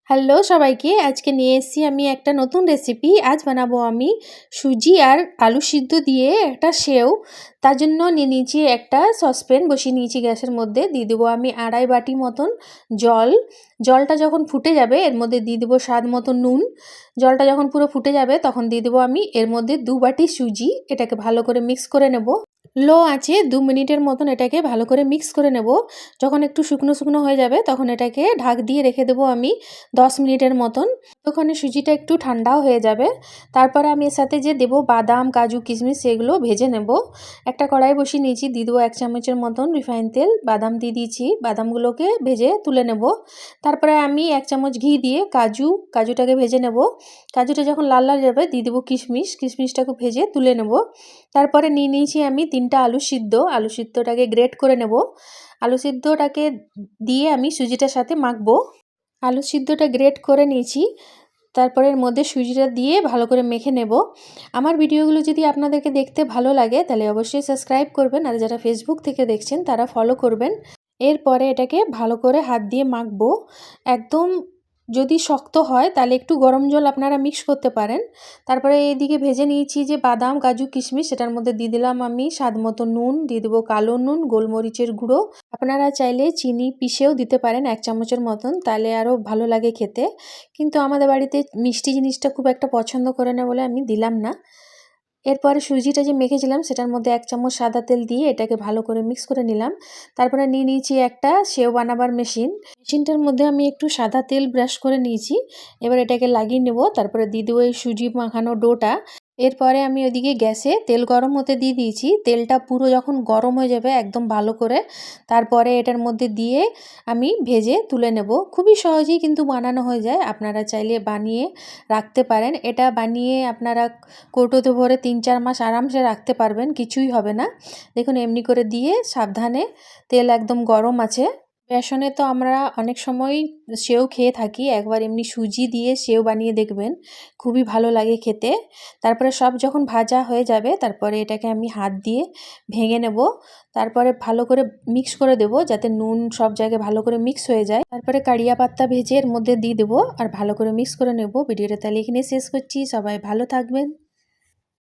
Hello সবাইকে, আজকে নিয়ে এসেছি আমি একটা নতুন রেসিপি। আজ বানাবো আমি সুজি আর আলু সিদ্ধ দিয়ে একটা সেও। তার জন্য নিয়ে নিয়েছি একটা সসপ্যান, বসিয়ে নিয়েছি গ্যাসের মধ্যে। দিয়ে দেবো আমি 2.5 বাটি মতন জল। জলটা যখন ফুটে যাবে এর মধ্যে দিয়ে দেবো স্বাদ মতো নুন। জলটা যখন পুরো ফুটে যাবে তখন দিয়ে দেবো আমি এর মধ্যে 2 বাটি সুজি। এটাকে ভালো করে মিক্স করে নেব। লো আছে 2 মিনিটের মতন এটাকে ভালো করে মিক্স করে নেব। যখন একটু শুকনো শুকনো হয়ে যাবে তখন এটাকে ঢাক দিয়ে রেখে দেবো আমি 10 মিনিটের মতন। ততক্ষণে সুজিটা একটু ঠান্ডাও হয়ে যাবে। তারপরে আমি এর সাথে যে দেবো বাদাম, কাজু, কিশমিশ সেগুলো ভেজে নেব। একটা কড়াই বসিয়ে নিয়েছি, দিয়ে দেবো 1 চামচের মতন রিফাইন তেল। বাদাম দিয়ে দিয়েছি, বাদামগুলোকে ভেজে তুলে নেব। তারপরে আমি 1 চামচ ঘি দিয়ে কাজুটাকে ভেজে নেব। কাজুটা যখন লাল লাল যাবে দিয়ে দেবো কিশমিশটাকে ভেজে তুলে নেব। তারপরে নিয়ে নিয়েছি আমি 3টা আলু সিদ্ধটাকে গ্রেট করে নেব। আলু সিদ্ধটাকে দিয়ে আমি সুজিটার সাথে মাখবো। আলু সিদ্ধটা গ্রেট করে নিয়েছি। তারপরে এর মধ্যে সুজিটা দিয়ে ভালো করে মেখে নেব। আমার ভিডিওগুলো যদি আপনাদেরকে দেখতে ভালো লাগে তাহলে অবশ্যই সাবস্ক্রাইব করবেন, আর যারা ফেসবুক থেকে দেখছেন তারা ফলো করবেন। এরপরে এটাকে ভালো করে হাত দিয়ে মাখবো। একদম যদি শক্ত হয় তাহলে একটু গরম জল আপনারা মিক্স করতে পারেন। তারপরে এইদিকে ভেজে নিয়েছি যে বাদাম, কাজু, কিশমিশ, সেটার মধ্যে দিয়ে দিলাম আমি স্বাদ মতো নুন, দিয়ে দেবো কালো নুন, গোলমরিচের গুঁড়ো। আপনারা চাইলে চিনি পিষেও দিতে পারেন 1 চামচের মতন, তাহলে আরও ভালো লাগে খেতে। কিন্তু আমাদের বাড়িতে মিষ্টি জিনিসটা খুব একটা পছন্দ করে না বলে আমি দিলাম না। এরপরে সুজিটা যে মেখেছিলাম সেটার মধ্যে 1 চামচ সাদা তেল দিয়ে এটাকে ভালো করে মিক্স করে নিলাম। তারপরে নিয়ে নিয়েছি একটা সেও বানাবার মেশিনটার মধ্যে আমি একটু সাদা তেল ব্রাশ করে নিয়েছি। এবার এটাকে লাগিয়ে নেব। তারপরে দিয়ে দেবো এই সুজি মাখানো ডোটা। এরপরে আমি ওইদিকে গ্যাসে তেল গরম হতে দিয়ে দিয়েছি। তেলটা পুরো যখন গরম হয়ে যাবে একদম ভালো করে, তারপরে এটার মধ্যে দিয়ে আমি ভেজে তুলে নেব। খুবই সহজেই কিন্তু বানানো হয়ে যায়, আপনারা চাইলে বানিয়ে রাখতে পারেন। এটা বানিয়ে আপনারা কৌটোতে ভরে 3-4 মাস আরামসে রাখতে পারবেন, কিছুই হবে না। দেখুন এমনি করে দিয়ে সাবধানে, তেল একদম গরম আছে। বেসনে তো আমরা অনেক সময় সেও খেয়ে থাকি, একবার এমনি সুজি দিয়ে সেও বানিয়ে দেখবেন, খুবই ভালো লাগে খেতে। তারপরে সব যখন ভাজা হয়ে যাবে তারপরে এটাকে আমি হাত দিয়ে ভেঙে নেব। তারপরে ভালো করে মিক্স করে দেব যাতে নুন সব জায়গায় ভালো করে মিক্স হয়ে যায়। তারপরে কারিয়া পাত্তা ভেজে এর মধ্যে দিয়ে দেবো আর ভালো করে মিক্স করে নেব। ভিডিওটা তাহলে এখানে শেষ করছি। সবাই ভালো থাকবেন।